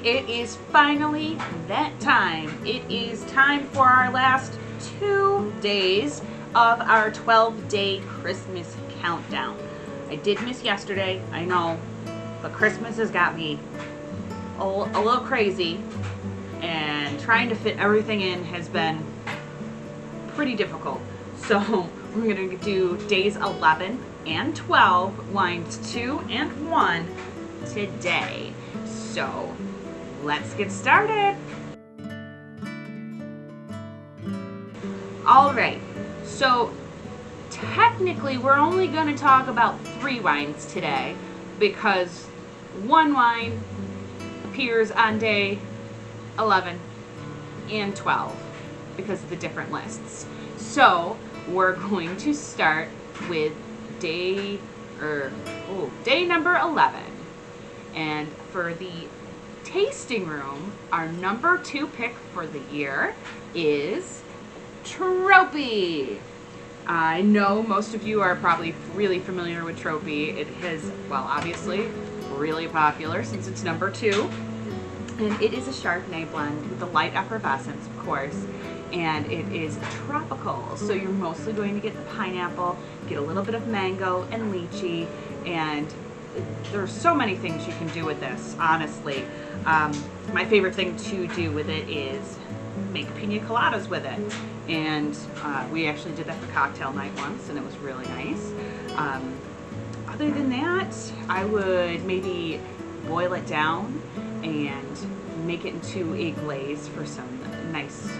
it is finally that time. It is time for our last 2 days of our 12-day Christmas countdown. I did miss yesterday, I know, but Christmas has got me a little crazy, and trying to fit everything in has been pretty difficult. So we're going to do days 11 and 12, lines 2 and 1 today. So let's get started. All right, so technically we're only going to talk about 3 wines today because one wine appears on day 11 and 12 because of the different lists. So we're going to start with day number 11. And for the tasting room, our number 2 pick for the year is Tropy. I know most of you are probably really familiar with Tropy. It is, well, obviously really popular since it's number 2. And it is a Chardonnay blend with a light effervescence, of course. And it is tropical, so you're mostly going to get the pineapple, get a little bit of mango and lychee, and there's so many things you can do with this, honestly. My favorite thing to do with it is make pina coladas with it, and we actually did that for cocktail night once, and it was really nice. Other than that, I would maybe boil it down and make it into a glaze for some nice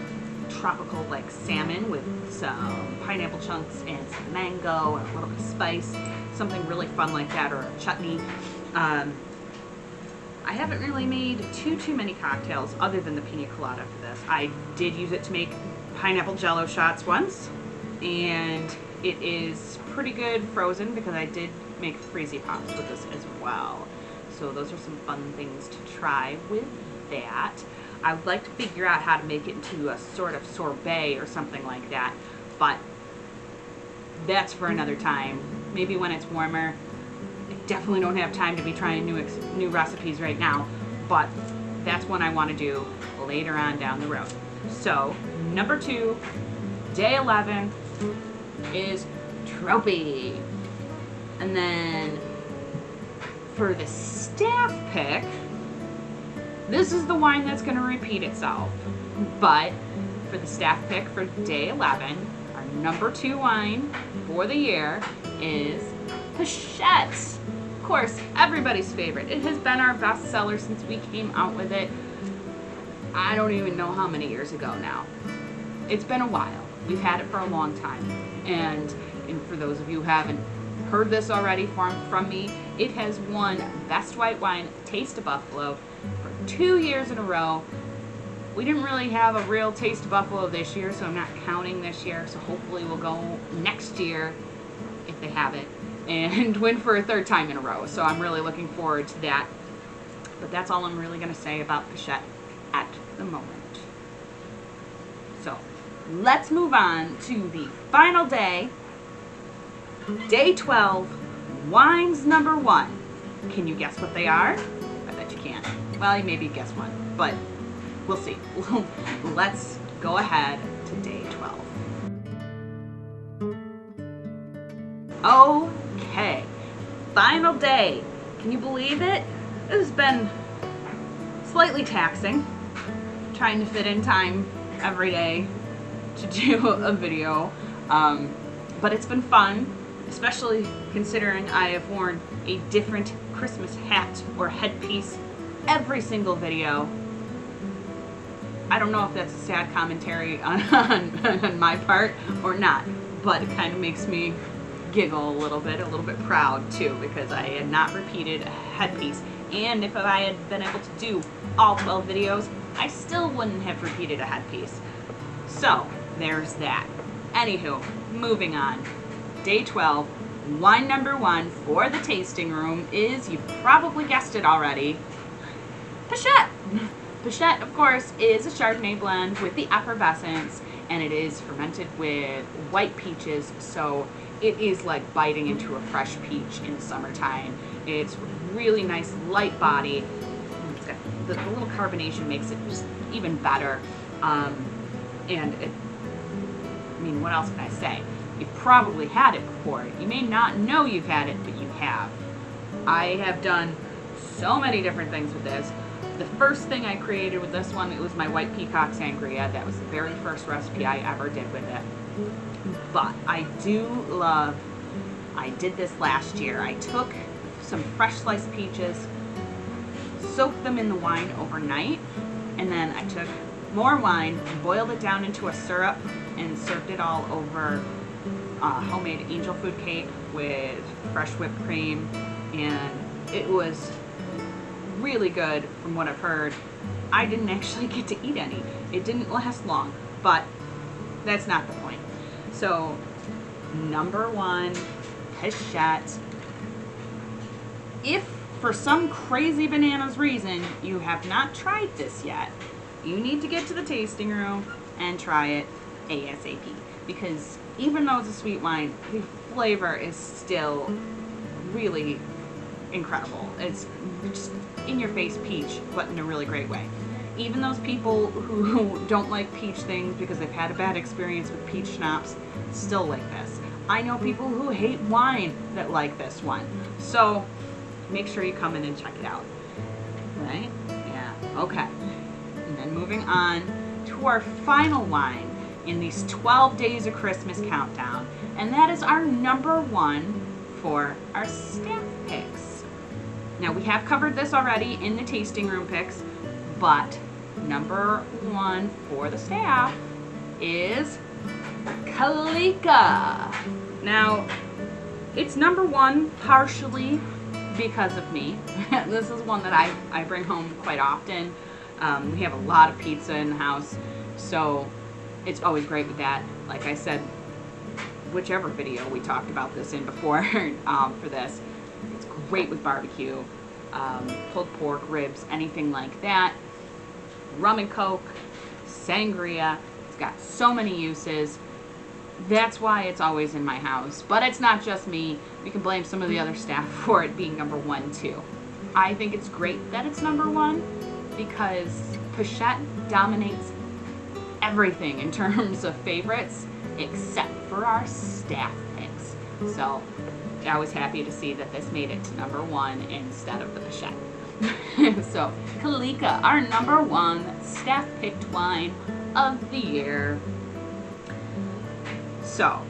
tropical like salmon with some pineapple chunks and some mango and a little bit of spice, something really fun like that, or a chutney. I haven't really made too many cocktails other than the pina colada for this. I did use it to make pineapple jello shots once, and it is pretty good frozen because I did make freezy pops with this as well. So those are some fun things to try with that. I would like to figure out how to make it into a sort of sorbet or something like that, but that's for another time. Maybe when it's warmer. I definitely don't have time to be trying new recipes right now, but that's one I want to do later on down the road. So number 2, day 11 is Tropy. And then for the staff pick, this is the wine that's going to repeat itself, but for the staff pick for day 11, our number 2 wine for the year is Pichet. Of course, everybody's favorite. It has been our best seller since we came out with it. I don't even know how many years ago now. It's been a while. We've had it for a long time. And for those of you who haven't heard this already from me, it has won Best White Wine Taste of Buffalo for 2 years in a row. We didn't really have a real Taste of Buffalo this year, so I'm not counting this year. So hopefully we'll go next year, if they have it, and win for a 3rd time in a row. So I'm really looking forward to that. But that's all I'm really going to say about Pichet at the moment. So let's move on to the final day, day 12, wines number 1. Can you guess what they are? I bet you can't. Well, you maybe guess one, but we'll see. Let's go ahead to day 12. Okay, final day. Can you believe it? It has been slightly taxing, trying to fit in time every day to do a video, but it's been fun, especially considering I have worn a different Christmas hat or headpiece every single video. I don't know if that's a sad commentary on my part or not, but it kind of makes me giggle a little bit proud too, because I had not repeated a headpiece, and if I had been able to do all 12 videos, I still wouldn't have repeated a headpiece. So there's that. Anywho, moving on. Day 12, wine number 1 for the tasting room is, you probably guessed it already, Pichet. Pichet, of course, is a Chardonnay blend with the effervescence, and it is fermented with white peaches, so it is like biting into a fresh peach in the summertime. It's really nice, light body. It's got the little carbonation makes it just even better. And it, I mean, what else can I say? You've probably had it before. You may not know you've had it, but you have. I have done so many different things with this. The first thing I created with this one, it was my white peacock sangria. That was the very first recipe I ever did with it. But I do love, I did this last year. I took some fresh sliced peaches, soaked them in the wine overnight, and then I took more wine, boiled it down into a syrup, and served it all over homemade angel food cake with fresh whipped cream, and it was really good from what I've heard. I didn't actually get to eat any. It didn't last long, but that's not the point. So, number one, Pichette. If for some crazy bananas reason you have not tried this yet, you need to get to the tasting room and try it ASAP. Because even though it's a sweet wine, the flavor is still really incredible. It's just in your face peach, but in a really great way. Even those people who don't like peach things because they've had a bad experience with peach schnapps still like this. I know people who hate wine that like this one. So make sure you come in and check it out. Right? Yeah. Okay. And then moving on to our final wine in these 12 days of Christmas countdown, and that is our number one for our staff picks. Now we have covered this already in the tasting room picks, but number one for the staff is Kalika. Now, it's number one partially because of me. This is one that I bring home quite often. We have a lot of pizza in the house, so it's always great with that. Like I said, whichever video we talked about this in before for this, it's great with barbecue, pulled pork, ribs, anything like that. Rum and Coke, sangria, it's got so many uses. That's why it's always in my house. But it's not just me. We can blame some of the other staff for it being number one too. I think it's great that it's number one because Pichette dominates everything in terms of favorites except for our staff picks. So I was happy to see that this made it to number one instead of the Pichette. So Kalika, our number one staff picked wine of the year. So,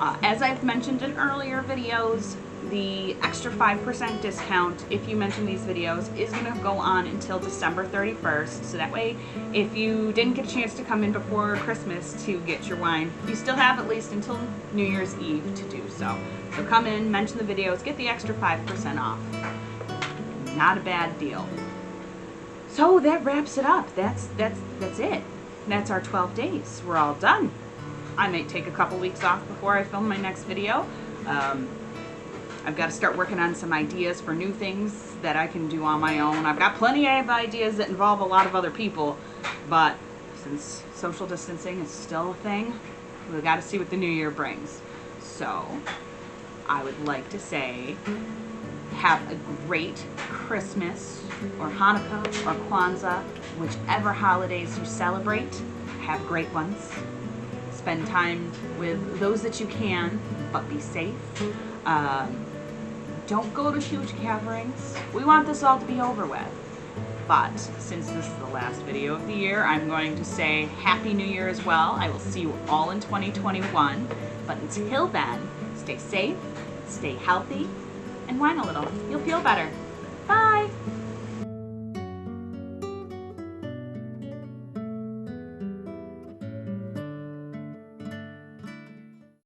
as I've mentioned in earlier videos, the extra 5% discount if you mention these videos is going to go on until December 31st. So that way, if you didn't get a chance to come in before Christmas to get your wine, you still have at least until New Year's Eve to do so. So come in, mention the videos, get the extra 5% off. Not a bad deal. So that wraps it up. That's it. That's our 12 days. We're all done. I might take a couple weeks off before I film my next video. I've got to start working on some ideas for new things that I can do on my own. I've got plenty of ideas that involve a lot of other people, but since social distancing is still a thing, we've got to see what the new year brings. So I would like to say have a great Christmas or Hanukkah or Kwanzaa, whichever holidays you celebrate. Have great ones. Spend time with those that you can, but be safe. Don't go to huge gatherings. We want this all to be over with. But since this is the last video of the year, I'm going to say Happy New Year as well. I will see you all in 2021. But until then, stay safe, stay healthy, and whine a little. You'll feel better. Bye!